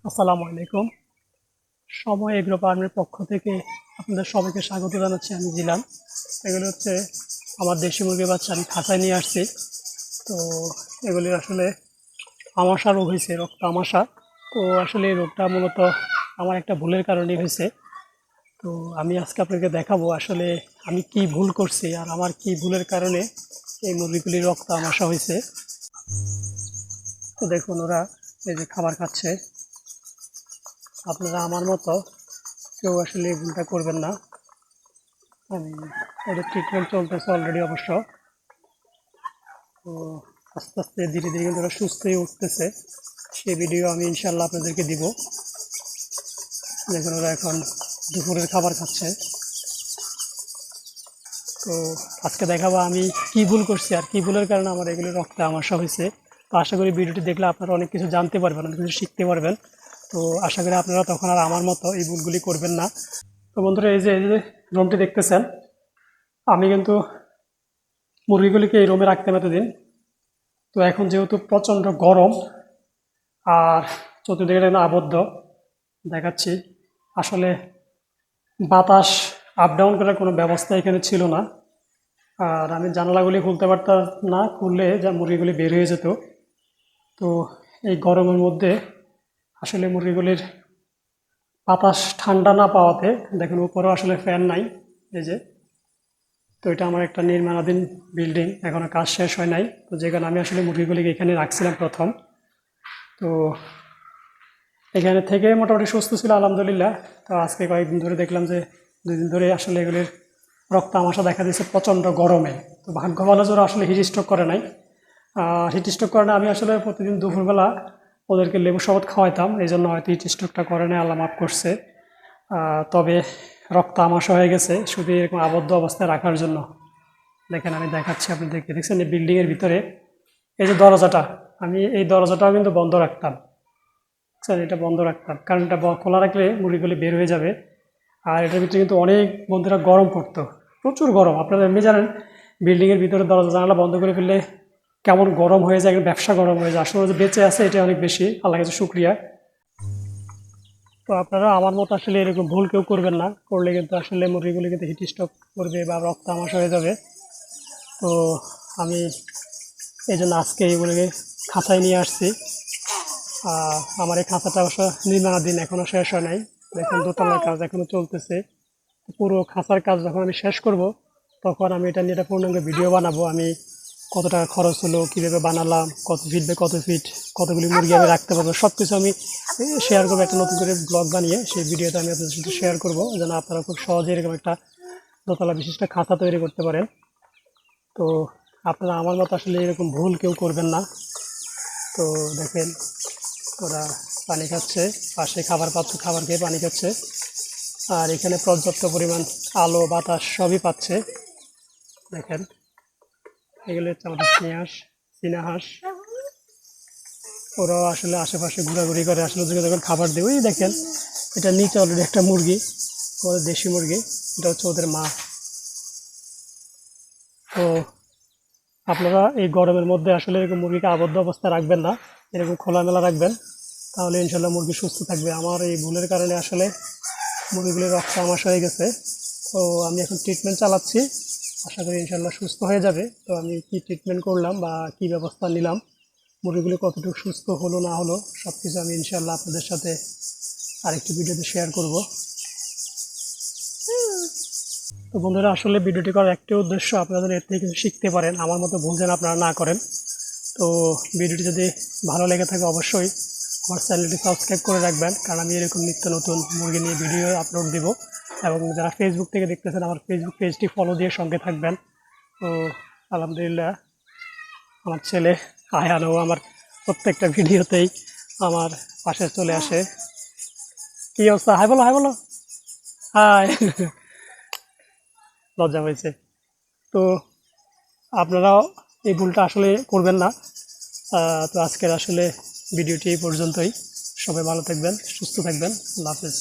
আসসালামু আলাইকুম। সময় এগ্রো ফার্মের পক্ষ থেকে আপনাদের সবাইকে স্বাগত জানাচ্ছি। আমি জিলান। এগুলো হচ্ছে আমার দেশি মুরগির বাচ্চা, আমি খাঁচায় নিয়ে আসছি। তো এগুলির আসলে আমাশা রোগ হয়েছে, রক্ত আমাশা। তো আসলে এই রোগটা মূলত আমার একটা ভুলের কারণে হয়েছে। তো আমি আজকে আপনাকে দেখাবো আসলে আমি কি ভুল করছি আর আমার কি ভুলের কারণে এই মুরগিগুলির রক্ত আমাশা হয়েছে। তো দেখুন, ওরা এই যে খাবার খাচ্ছে। আপনারা আমার মতো কেউ আসলে এই ভুলটা করবেন না। আমি ওদের ট্রিটমেন্ট চলতেছে অলরেডি অবশ্য। তো আস্তে আস্তে ধীরে ধীরে কিন্তু ওরা সুস্থ হয়ে উঠতেছে। সেই ভিডিও আমি ইনশাল্লাহ আপনাদেরকে দিব। দেখুন, ওরা এখন দুপুরের খাবার খাচ্ছে। তো আজকে দেখাবো আমি কি ভুল করছি আর কি ভুলের কারণে আমার এগুলো রক্তে আমাশা হয়েছে। তো আশা করি ভিডিওটি দেখলে আপনারা অনেক কিছু জানতে পারবেন, অনেক কিছু শিখতে পারবেন। তো আশা করি আপনারা তখন আর আমার মতো এই ভুলগুলি করবেন না। তো বন্ধুরা, এই যে রুমটি দেখতেছেন, আমি কিন্তু মুরগিগুলিকে এই রুমে রাখতাম এতদিন। তো এখন যেহেতু প্রচণ্ড গরম আর চতুর্দিকে আবদ্ধ দেখাচ্ছি, আসলে বাতাস আপ ডাউন করার কোনো ব্যবস্থা এখানে ছিল না। আর আমি জানালাগুলি খুলতে পারতাম না, খুললে যা মুরগিগুলি বের হয়ে যেত। তো এই গরমের মধ্যে আসলে মুরগিগুলির বাতাস ঠান্ডা না পাওয়াতে দেখুন উপরেও আসলে ফ্যান নাই। এই যে, তো এটা আমার একটা নির্মাণাধীন বিল্ডিং, এখনও কাজ শেষ হয় নাই। তো যেখানে আমি আসলে মুরগিগুলিকে এখানে রাখছিলাম প্রথম। তো এখানে থেকে মোটামুটি সুস্থ ছিল আলহামদুলিল্লাহ। তো আজকে কয়েকদিন ধরে দেখলাম যে 2 দিন ধরে আসলে এগুলির রক্ত আমাশা দেখা দিয়েছে প্রচণ্ড গরমে। তো ভাগ্য ভালো জোর আসলে হিট স্ট্রোক করে নাই। হিট স্ট্রোক করে না, আমি আসলে প্রতিদিন দুপুরবেলা ওদেরকে লেবু শরবত খাওয়াইতাম, এই জন্য হয়তো হিট স্ট্রোকটা করে নাই, আল্লাহ মাফ করছে। তবে রক্ত আমাশা হয়ে গেছে শুধু এরকম আবদ্ধ অবস্থায় রাখার জন্য। দেখেন, আমি দেখাচ্ছি আপনাদেরকে। দেখছেন এই বিল্ডিংয়ের ভিতরে এই যে দরজাটা, আমি এই দরজাটাও কিন্তু বন্ধ রাখতাম। স্যার, এটা বন্ধ রাখতাম কারণ এটা খোলা রাখলে মুরগিগুলি বের হয়ে যাবে। আর এটার ভিতরে কিন্তু অনেক বন্ধুরা গরম পড়তো, প্রচুর গরম। আপনারা এমনি জানেন বিল্ডিংয়ের ভিতরে দরজা জানালা বন্ধ করে ফেললে কেমন গরম হয়ে যায়, ব্যবসা গরম হয়ে যায়। আসলে যে বেঁচে আছে এটা অনেক বেশি, আল্লাহ কাছে শুক্রিয়া। তো আপনারা আমার মতো আসলে এরকম ভুল কেউ করবেন না, করলে কিন্তু আসলে মুরগিগুলি কিন্তু হিট স্ট্রোক করবে বা রক্ত আমাশা হয়ে যাবে। তো আমি এই জন্য আজকে এগুলোকে খাঁচায় নিয়ে আসছি। আমার এই খাঁচাটা অবশ্য নির্মাণাধীন, এখনও শেষ হয় নাই। দেখুন, দোতলার কাজ এখনও চলতেছে। পুরো খাঁচার কাজ যখন আমি শেষ করব তখন আমি এটা নিয়ে একটা পূর্ণাঙ্গ ভিডিও বানাবো। আমি কত টাকা খরচ হলো, কীভাবে বানালাম, কত ফিট বাই কত ফিট, কতগুলি মুরগি আমি রাখতে পারবো, সব কিছু আমি শেয়ার করবো একটা নতুন করে ব্লগ বানিয়ে। সেই ভিডিওটা আমি আপনাদের সাথে শেয়ার করবো যেন আপনারা খুব সহজে এরকম একটা দোতলা বিশিষ্ট খাঁচা তৈরি করতে পারেন। তো আপনারা আমার মতো আসলে এরকম ভুল কেউ করবেন না। তো দেখেন, ওরা পানি খাচ্ছে, পাশে খাবার পাচ্ছে, খাবার খেয়ে পানি খাচ্ছে। আর এখানে পর্যাপ্ত পরিমাণ আলো বাতাস সবই পাচ্ছে। দেখেন, এগুলো হচ্ছে আমাদের চীনা হাঁস। ওরাও আসলে আশেপাশে ঘোরাঘুরি করে, আসলে যখন খাবার দেয়। ওই দেখেন, এটা নিচে অলরেডি একটা মুরগি, আমাদের দেশি মুরগি, এটা হচ্ছে ওদের মা। তো আপনারা এই গরমের মধ্যে আসলে এরকম মুরগিকে আবদ্ধ অবস্থায় রাখবেন না, এরকম খোলামেলা রাখবেন, তাহলে ইনশাল্লাহ মুরগি সুস্থ থাকবে। আমার এই ভুলের কারণে আসলে মুরগিগুলির রক্ত আমাশা হয়ে গেছে। তো আমি এখন ট্রিটমেন্ট চালাচ্ছি, আশা করি ইনশাল্লাহ সুস্থ হয়ে যাবে। তো আমি কি ট্রিটমেন্ট করলাম বা কি ব্যবস্থা নিলাম, মুরগিগুলি কতটুকু সুস্থ হলো না হলো, সব কিছু আমি ইনশাল্লাহ আপনাদের সাথে আরেকটি ভিডিওতে শেয়ার করব। তো বন্ধুরা, আসলে ভিডিওটি করার একটি উদ্দেশ্য, আপনাদের এর থেকে কিছু শিখতে পারেন, আমার মতো ভুল যেন আপনারা না করেন। তো ভিডিওটি যদি ভালো লেগে থাকে অবশ্যই আমার চ্যানেলটি সাবস্ক্রাইব করে রাখবেন, কারণ আমি এরকম নিত্য নতুন মুরগি নিয়ে ভিডিও আপলোড দেব। এবং যারা ফেসবুক থেকে দেখতেছেন, আমার ফেসবুক পেজটি ফলো দিয়ে সঙ্গে থাকবেন। তো আলহামদুলিল্লাহ, আমার ছেলে আয়ানও আমার প্রত্যেকটা ভিডিওতেই আমার পাশে চলে আসে। কী অবস্থা? হাই বলো, হাই বলো, হাই। লজ্জা হয়েছে। তো আপনারাও এই ভুলটা আসলে করবেন না। তো আজকের আসলে ভিডিওটি এই পর্যন্তই। সবাই ভালো থাকবেন, সুস্থ থাকবেন। আল্লাহ হাফেজ।